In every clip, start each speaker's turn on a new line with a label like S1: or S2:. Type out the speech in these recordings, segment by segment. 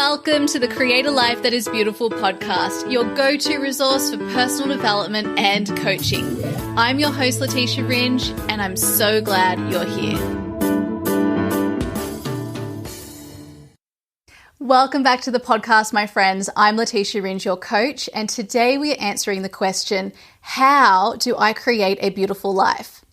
S1: Welcome to the Create a Life That Is Beautiful podcast, your go-to resource for personal development and coaching. I'm your host, Leticia Ringe, and I'm so glad you're here. Welcome back to the podcast, my friends. I'm Leticia Ringe, your coach, and today we are answering the question, how do I create a beautiful life?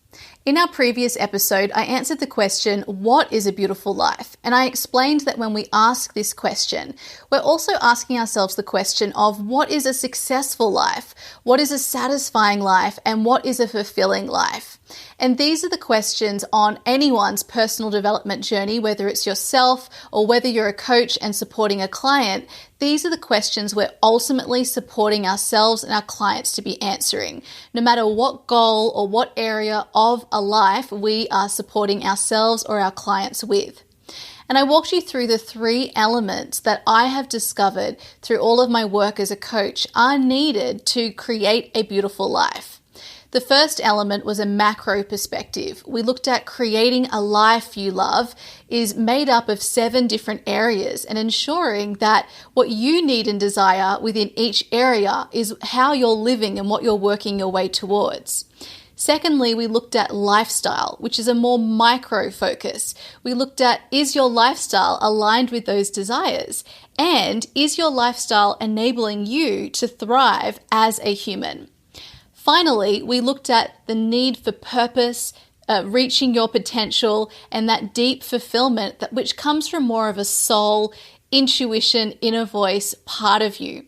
S1: In our previous episode, I answered the question, what is a beautiful life? And I explained that when we ask this question, we're also asking ourselves the question of what is a successful life? What is a satisfying life? And what is a fulfilling life? And these are the questions on anyone's personal development journey, whether it's yourself or whether you're a coach and supporting a client. These are the questions we're ultimately supporting ourselves and our clients to be answering. No matter what goal or what area of a life we are supporting ourselves or our clients with. And I walked you through the 3 elements that I have discovered through all of my work as a coach are needed to create a beautiful life. The first element was a macro perspective. We looked at creating a life you love is made up of 7 different areas and ensuring that what you need and desire within each area is how you're living and what you're working your way towards. Secondly, we looked at lifestyle, which is a more micro focus. We looked at, is your lifestyle aligned with those desires? And is your lifestyle enabling you to thrive as a human? Finally, we looked at the need for purpose, reaching your potential, and that deep fulfillment which comes from more of a soul, intuition, inner voice part of you.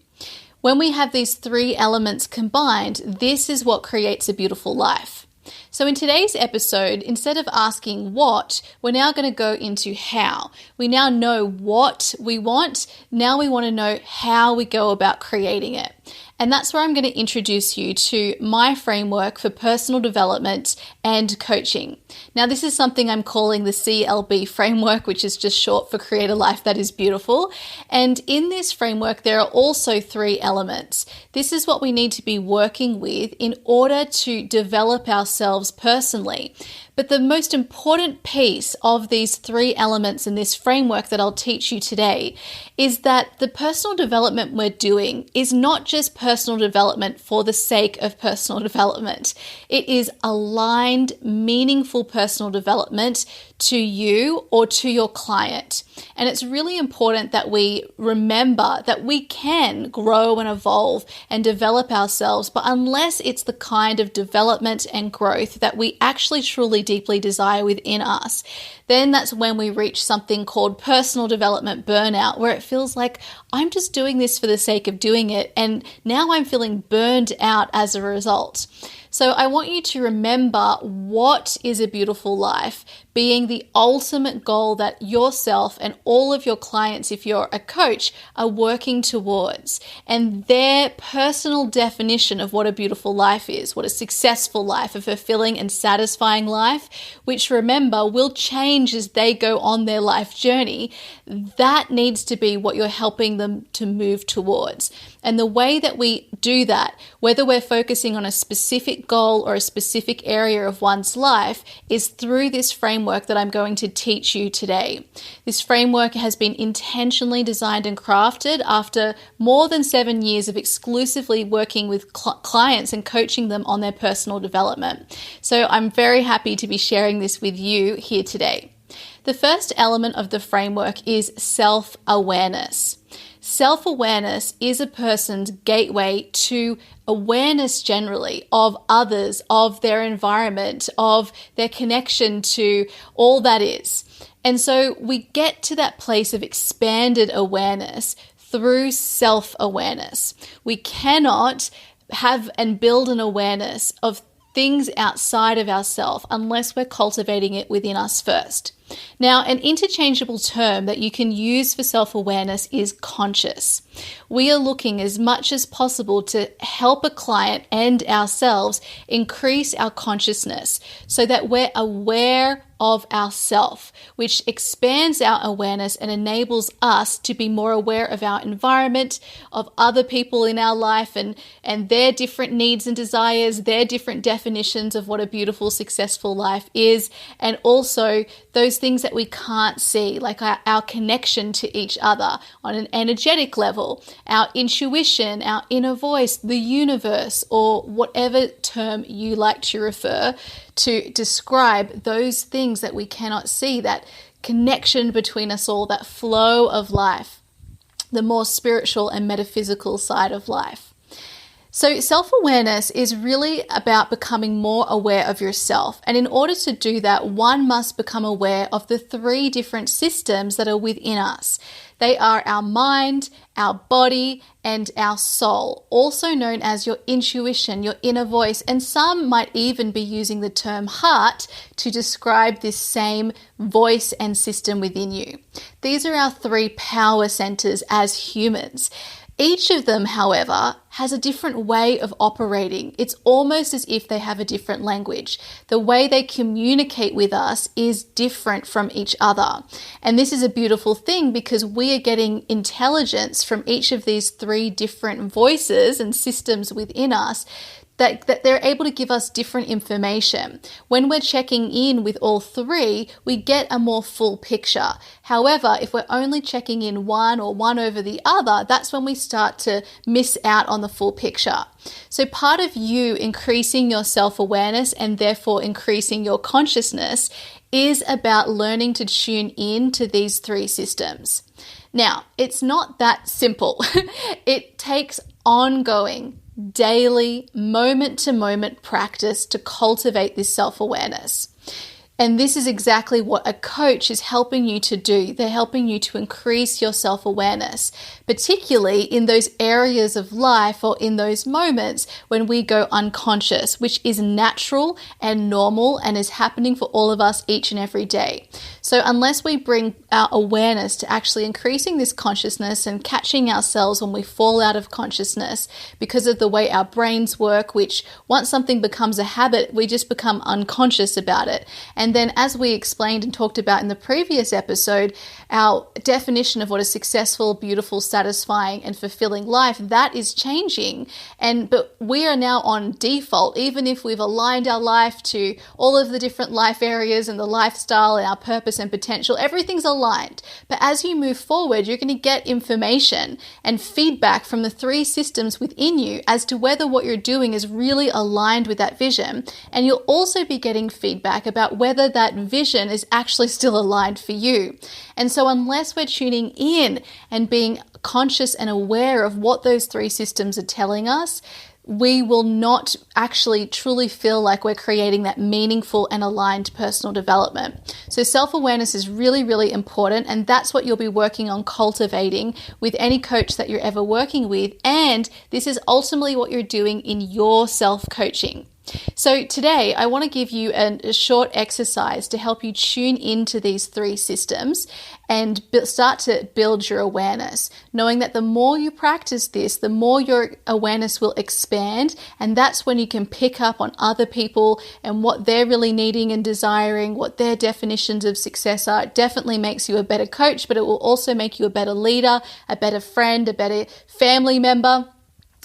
S1: When we have these 3 elements combined, this is what creates a beautiful life. So in today's episode, instead of asking what, we're now going to go into how. We now know what we want. Now we want to know how we go about creating it. And that's where I'm going to introduce you to my framework for personal development and coaching. Now, this is something I'm calling the CLB Framework, which is just short for Create a Life That Is Beautiful. And in this framework, there are also 3 elements. This is what we need to be working with in order to develop ourselves personally. But the most important piece of these 3 elements in this framework that I'll teach you today is that the personal development we're doing is not just personal development for the sake of personal development. It is aligned, meaningful personal development to you or to your client. And it's really important that we remember that we can grow and evolve and develop ourselves, but unless it's the kind of development and growth that we actually truly deeply desire within us, then that's when we reach something called personal development burnout, where it feels like I'm just doing this for the sake of doing it, and now I'm feeling burned out as a result. So I want you to remember what is a beautiful life being the ultimate goal that yourself and all of your clients, if you're a coach, are working towards. And their personal definition of what a beautiful life is, what a successful life, a fulfilling and satisfying life, which remember will change as they go on their life journey, that needs to be what you're helping them to move towards. And the way that we do that, whether we're focusing on a specific goal or a specific area of one's life, is through this framework that I'm going to teach you today. This framework has been intentionally designed and crafted after more than 7 years of exclusively working with clients and coaching them on their personal development. So I'm very happy to be sharing this with you here today. The first element of the framework is self-awareness. Self-awareness is a person's gateway to awareness generally of others, of their environment, of their connection to all that is. And so we get to that place of expanded awareness through self-awareness. We cannot have and build an awareness of things outside of ourselves unless we're cultivating it within us first. Now, an interchangeable term that you can use for self-awareness is conscious. We are looking as much as possible to help a client and ourselves increase our consciousness so that we're aware of ourself, which expands our awareness and enables us to be more aware of our environment, of other people in our life and their different needs and desires, their different definitions of what a beautiful, successful life is, and also those things that we can't see, like our connection to each other on an energetic level, our intuition, our inner voice, the universe, or whatever term you like to refer to describe those things that we cannot see, that connection between us all, that flow of life, the more spiritual and metaphysical side of life. So self-awareness is really about becoming more aware of yourself. And in order to do that, one must become aware of the 3 different systems that are within us. They are our mind, our body, and our soul, also known as your intuition, your inner voice. And some might even be using the term heart to describe this same voice and system within you. These are our 3 power centers as humans. Each of them, however, has a different way of operating. It's almost as if they have a different language. The way they communicate with us is different from each other. And this is a beautiful thing because we are getting intelligence from each of these 3 different voices and systems within us that they're able to give us different information. When we're checking in with all 3, we get a more full picture. However, if we're only checking in one or one over the other, that's when we start to miss out on the full picture. So part of you increasing your self-awareness and therefore increasing your consciousness is about learning to tune in to these 3 systems. Now, it's not that simple. It takes ongoing, daily, moment-to-moment practice to cultivate this self-awareness. And this is exactly what a coach is helping you to do. They're helping you to increase your self-awareness, particularly in those areas of life or in those moments when we go unconscious, which is natural and normal and is happening for all of us each and every day. So unless we bring our awareness to actually increasing this consciousness and catching ourselves when we fall out of consciousness because of the way our brains work, which once something becomes a habit, we just become unconscious about it. And then as we explained and talked about in the previous episode, our definition of what a successful, beautiful, satisfying and fulfilling life, that is changing. But we are now on default, even if we've aligned our life to all of the different life areas and the lifestyle and our purpose and potential, everything's aligned. But as you move forward, you're going to get information and feedback from the 3 systems within you as to whether what you're doing is really aligned with that vision. And you'll also be getting feedback about whether that vision is actually still aligned for you. And so unless we're tuning in and being conscious and aware of what those 3 systems are telling us, we will not actually truly feel like we're creating that meaningful and aligned personal development. So self-awareness is really, really important, and that's what you'll be working on cultivating with any coach that you're ever working with. And this is ultimately what you're doing in your self-coaching. So today I want to give you a short exercise to help you tune into these 3 systems and start to build your awareness, knowing that the more you practice this, the more your awareness will expand. And that's when you can pick up on other people and what they're really needing and desiring, what their definitions of success are. It definitely makes you a better coach, but it will also make you a better leader, a better friend, a better family member,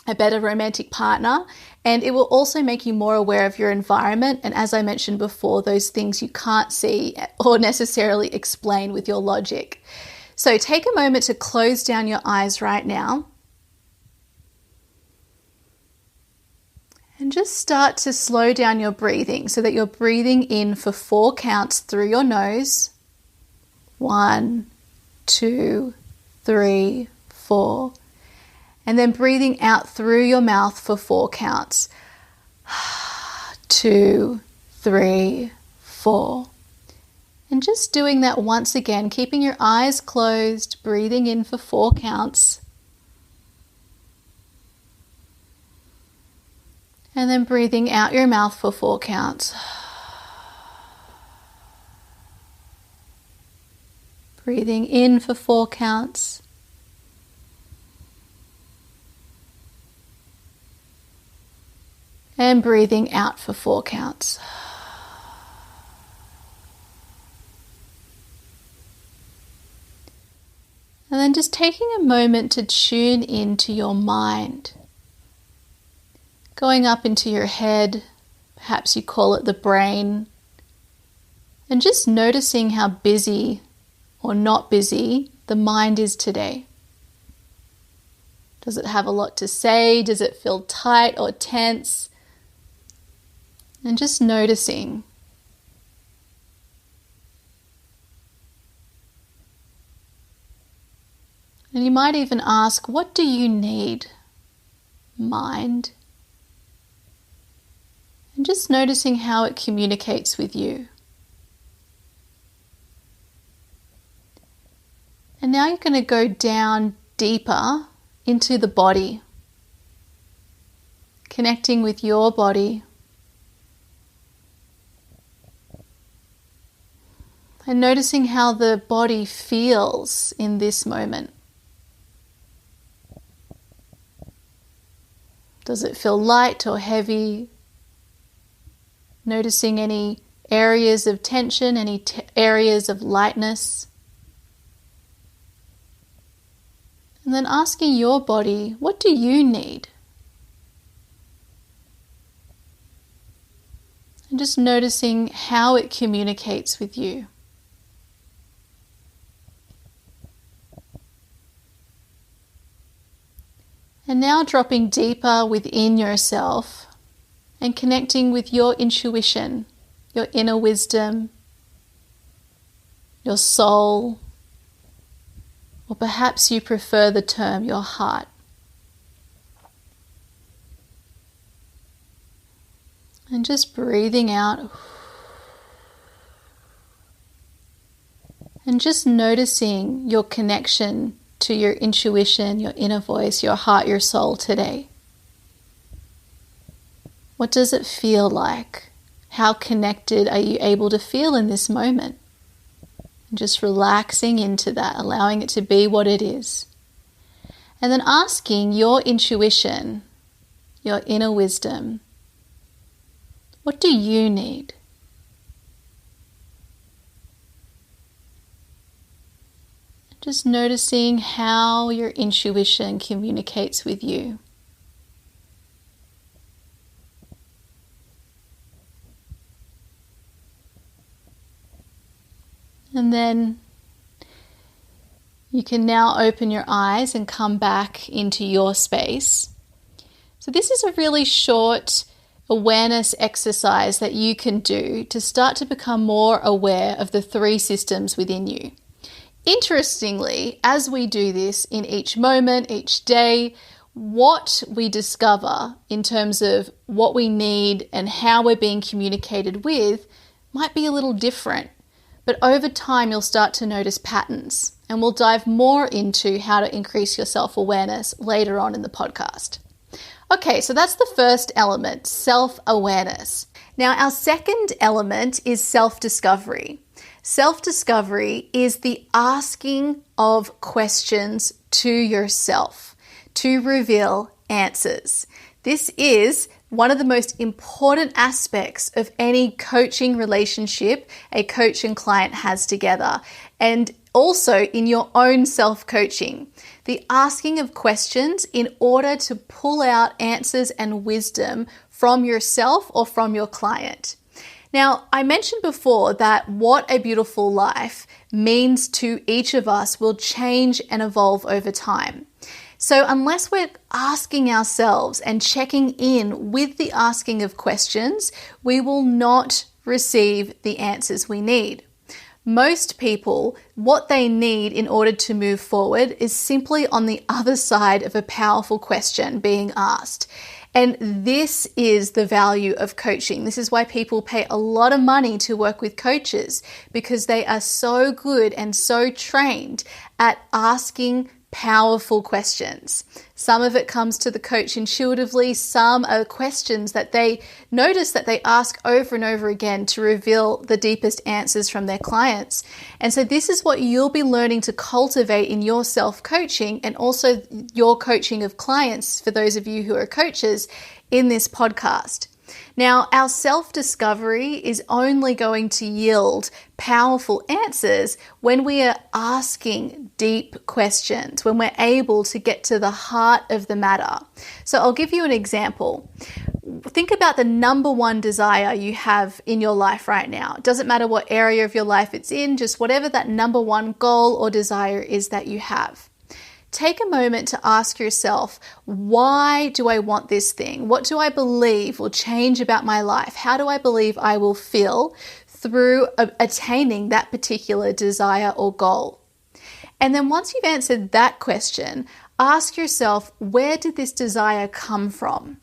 S1: a better romantic partner. And it will also make you more aware of your environment. And as I mentioned before, those things you can't see or necessarily explain with your logic. So take a moment to close down your eyes right now. And just start to slow down your breathing so that you're breathing in for 4 counts through your nose. 1, 2, 3, 4. And then breathing out through your mouth for 4 counts. 2, 3, 4. And just doing that once again, keeping your eyes closed, breathing in for 4 counts. And then breathing out your mouth for 4 counts. Breathing in for 4 counts. And breathing out for 4 counts. And then just taking a moment to tune into your mind. Going up into your head, perhaps you call it the brain, and just noticing how busy or not busy the mind is today. Does it have a lot to say? Does it feel tight or tense? And just noticing. And you might even ask, what do you need, mind? And just noticing how it communicates with you. And now you're going to go down deeper into the body, connecting with your body. And noticing how the body feels in this moment. Does it feel light or heavy? Noticing any areas of tension, any areas of lightness. And then asking your body, what do you need? And just noticing how it communicates with you. And now dropping deeper within yourself and connecting with your intuition, your inner wisdom, your soul, or perhaps you prefer the term your heart. And just breathing out and just noticing your connection to your intuition, your inner voice, your heart, your soul today. What does it feel like? How connected are you able to feel in this moment? And just relaxing into that, allowing it to be what it is. And then asking your intuition, your inner wisdom, what do you need? Just noticing how your intuition communicates with you. And then you can now open your eyes and come back into your space. So this is a really short awareness exercise that you can do to start to become more aware of the three systems within you. Interestingly, as we do this in each moment, each day, what we discover in terms of what we need and how we're being communicated with might be a little different. But over time, you'll start to notice patterns, and we'll dive more into how to increase your self-awareness later on in the podcast. Okay, so that's the first element, self-awareness. Now, our second element is self-discovery. Self-discovery is the asking of questions to yourself to reveal answers. This is one of the most important aspects of any coaching relationship a coach and client has together, and also in your own self-coaching. The asking of questions in order to pull out answers and wisdom from yourself or from your client. Now, I mentioned before that what a beautiful life means to each of us will change and evolve over time. So unless we're asking ourselves and checking in with the asking of questions, we will not receive the answers we need. Most people, what they need in order to move forward is simply on the other side of a powerful question being asked. And this is the value of coaching. This is why people pay a lot of money to work with coaches, because they are so good and so trained at asking powerful questions. Some of it comes to the coach intuitively. Some are questions that they notice that they ask over and over again to reveal the deepest answers from their clients. And so this is what you'll be learning to cultivate in your self-coaching and also your coaching of clients for those of you who are coaches in this podcast. Now, our self-discovery is only going to yield powerful answers when we are asking deep questions, when we're able to get to the heart of the matter. So I'll give you an example. Think about the number one desire you have in your life right now. It doesn't matter what area of your life it's in, just whatever that number one goal or desire is that you have. Take a moment to ask yourself, why do I want this thing? What do I believe will change about my life? How do I believe I will feel through attaining that particular desire or goal? And then once you've answered that question, ask yourself, where did this desire come from?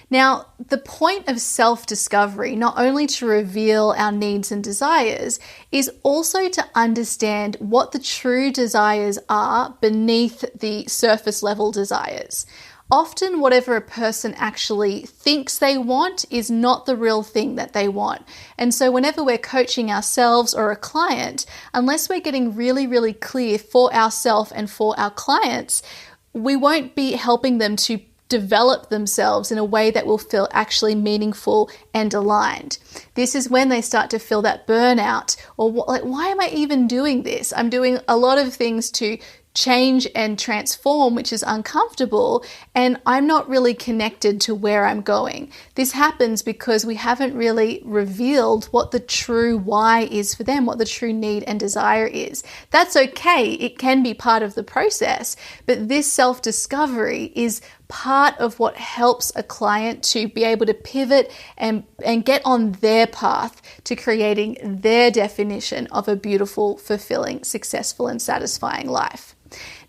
S1: Now, the point of self-discovery, not only to reveal our needs and desires, is also to understand what the true desires are beneath the surface level desires. Often, whatever a person actually thinks they want is not the real thing that they want. And so whenever we're coaching ourselves or a client, unless we're getting really, really clear for ourselves and for our clients, we won't be helping them to develop themselves in a way that will feel actually meaningful and aligned. This is when they start to feel that burnout, or like, why am I even doing this? I'm doing a lot of things to change and transform, which is uncomfortable, and I'm not really connected to where I'm going. This happens because we haven't really revealed what the true why is for them, what the true need and desire is. That's okay. It can be part of the process, but this self-discovery is part of what helps a client to be able to pivot and get on their path to creating their definition of a beautiful, fulfilling, successful, and satisfying life.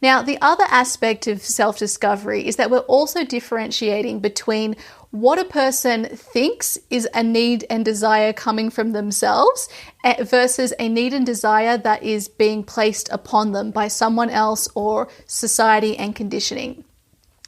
S1: Now, the other aspect of self-discovery is that we're also differentiating between what a person thinks is a need and desire coming from themselves versus a need and desire that is being placed upon them by someone else or society and conditioning.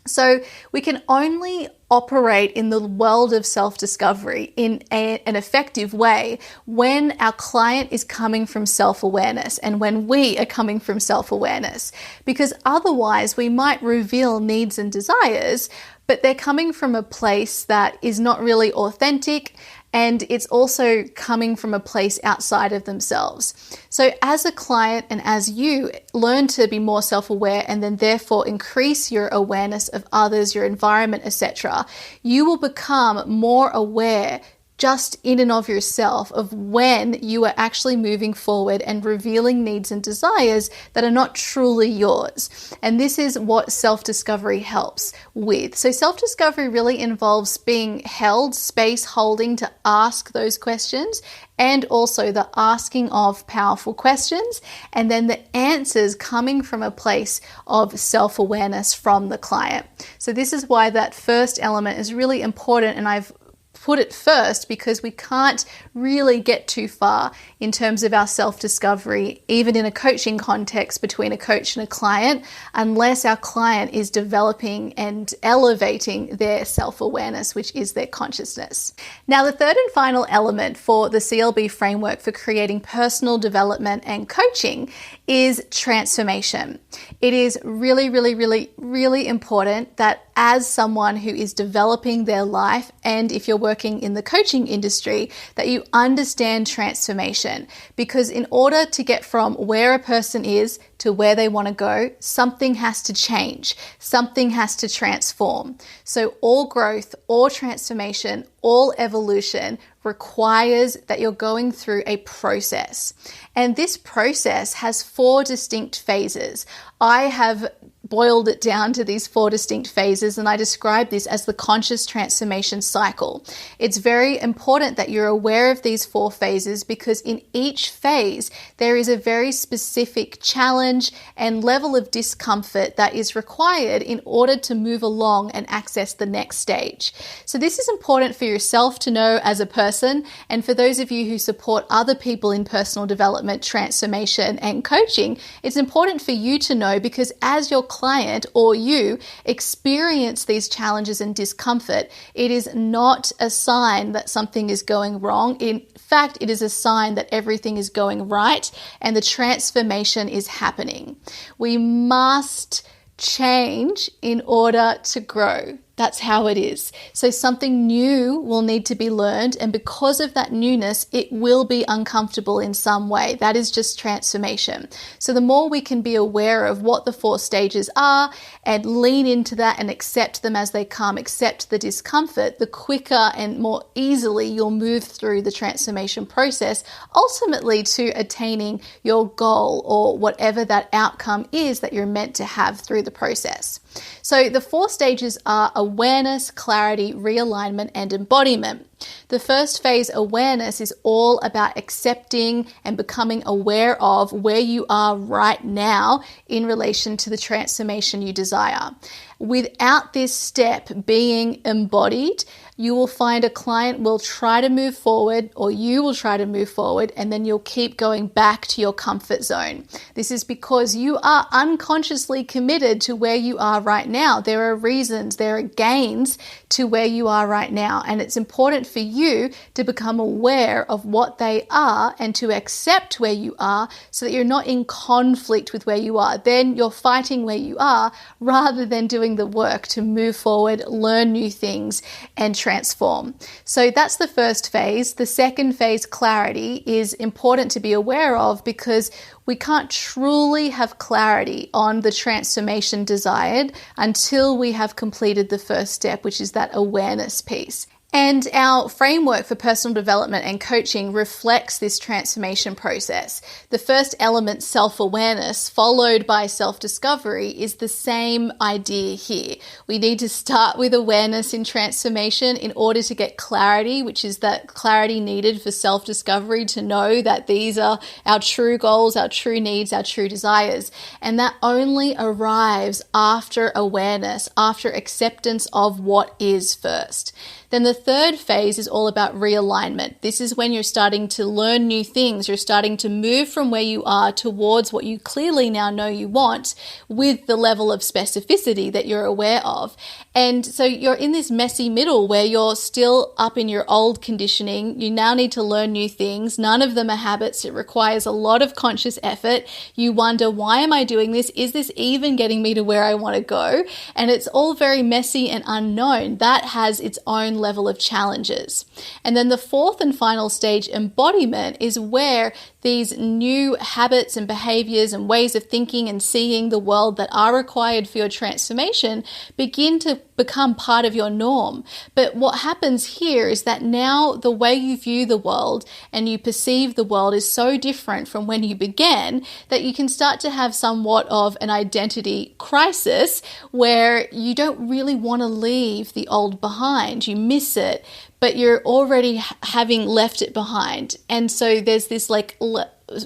S1: So we can only operate in the world of self-discovery in an effective way when our client is coming from self-awareness and when we are coming from self-awareness, because otherwise we might reveal needs and desires, but they're coming from a place that is not really authentic, and it's also coming from a place outside of themselves. So as a client and as you learn to be more self-aware and then therefore increase your awareness of others, your environment, etc., you will become more aware just in and of yourself of when you are actually moving forward and revealing needs and desires that are not truly yours. And this is what self-discovery helps with. So self-discovery really involves being held, space holding to ask those questions, and also the asking of powerful questions, and then the answers coming from a place of self-awareness from the client. So this is why that first element is really important, and I've put it first because we can't really get too far in terms of our self-discovery, even in a coaching context between a coach and a client, unless our client is developing and elevating their self-awareness, which is their consciousness. Now, the third and final element for the CLB framework for creating personal development and coaching is transformation. It is really, really, really, really important that as someone who is developing their life, and if you're working in the coaching industry, that you understand transformation, because in order to get from where a person is to where they want to go, something has to change, something has to transform. So all growth, all transformation, all evolution requires that you're going through a process. And this process has 4 distinct phases. I have boiled it down to these 4 distinct phases, and I describe this as the conscious transformation cycle. It's very important that you're aware of these 4 phases, because in each phase there is a very specific challenge and level of discomfort that is required in order to move along and access the next stage. So this is important for yourself to know as a person, and for those of you who support other people in personal development, transformation, and coaching, it's important for you to know, because as your client or you experience these challenges and discomfort, it is not a sign that something is going wrong. In fact, it is a sign that everything is going right and the transformation is happening. We must change in order to grow. That's how it is. So something new will need to be learned, and because of that newness, it will be uncomfortable in some way. That is just transformation. So the more we can be aware of what the 4 stages are and lean into that and accept them as they come, accept the discomfort, the quicker and more easily you'll move through the transformation process, ultimately to attaining your goal or whatever that outcome is that you're meant to have through the process. So the 4 stages are awareness, clarity, realignment, and embodiment. The first phase, awareness, is all about accepting and becoming aware of where you are right now in relation to the transformation you desire. Without this step being embodied, you will find a client will try to move forward, or you will try to move forward, and then you'll keep going back to your comfort zone. This is because you are unconsciously committed to where you are right now. There are reasons, there are gains to where you are right now, and it's important for you to become aware of what they are and to accept where you are so that you're not in conflict with where you are. Then you're fighting where you are rather than doing the work to move forward, learn new things, and transform. So that's the first phase. The second phase, clarity, is important to be aware of because we can't truly have clarity on the transformation desired until we have completed the first step, which is that awareness piece. And our framework for personal development and coaching reflects this transformation process. The first element, self-awareness, followed by self-discovery, is the same idea here. We need to start with awareness in transformation in order to get clarity, which is that clarity needed for self-discovery to know that these are our true goals, our true needs, our true desires. And that only arrives after awareness, after acceptance of what is first. Then the third phase is all about realignment. This is when you're starting to learn new things. You're starting to move from where you are towards what you clearly now know you want with the level of specificity that you're aware of. And so you're in this messy middle where you're still up in your old conditioning. You now need to learn new things. None of them are habits. It requires a lot of conscious effort. You wonder, why am I doing this? Is this even getting me to where I want to go? And it's all very messy and unknown. That has its own level of challenges. And then the fourth and final stage, embodiment, is where these new habits and behaviors and ways of thinking and seeing the world that are required for your transformation begin to become part of your norm. But what happens here is that now the way you view the world and you perceive the world is so different from when you began that you can start to have somewhat of an identity crisis where you don't really want to leave the old behind. You miss it, but you're already having left it behind. And so there's this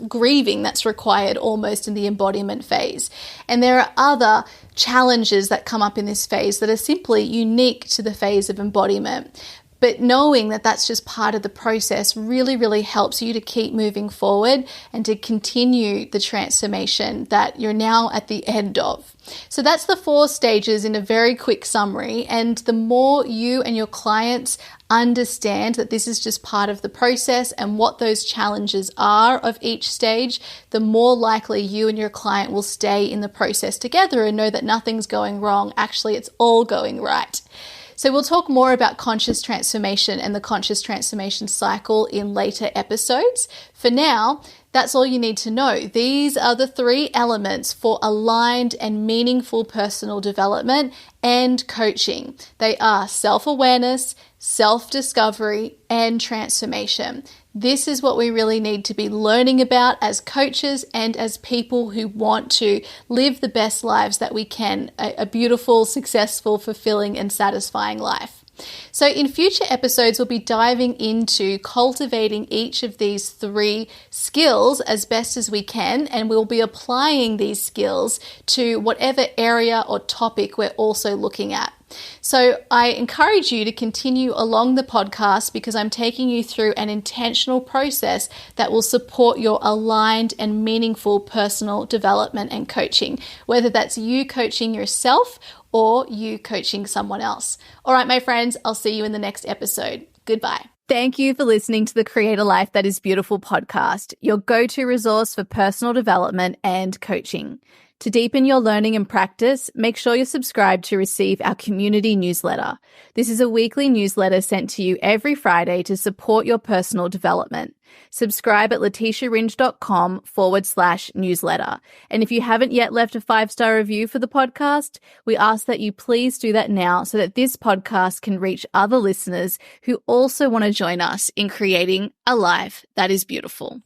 S1: grieving that's required almost in the embodiment phase. And there are other challenges that come up in this phase that are simply unique to the phase of embodiment. But knowing that that's just part of the process really, really helps you to keep moving forward and to continue the transformation that you're now at the end of. So that's the 4 stages in a very quick summary. And the more you and your clients understand that this is just part of the process and what those challenges are of each stage, the more likely you and your client will stay in the process together and know that nothing's going wrong. Actually, it's all going right. So we'll talk more about conscious transformation and the conscious transformation cycle in later episodes. For now, that's all you need to know. These are the 3 elements for aligned and meaningful personal development and coaching. They are self-awareness, self-discovery, and transformation. This is what we really need to be learning about as coaches and as people who want to live the best lives that we can, a beautiful, successful, fulfilling, and satisfying life. So in future episodes, we'll be diving into cultivating each of these 3 skills as best as we can, and we'll be applying these skills to whatever area or topic we're also looking at. So I encourage you to continue along the podcast because I'm taking you through an intentional process that will support your aligned and meaningful personal development and coaching, whether that's you coaching yourself or you coaching someone else. All right, my friends, I'll see you in the next episode. Goodbye. Thank you for listening to the Create a Life That Is Beautiful podcast, your go-to resource for personal development and coaching. To deepen your learning and practice, make sure you're subscribed to receive our community newsletter. This is a weekly newsletter sent to you every Friday to support your personal development. Subscribe at leticiaringe.com/newsletter. And if you haven't yet left a 5-star review for the podcast, we ask that you please do that now so that this podcast can reach other listeners who also want to join us in creating a life that is beautiful.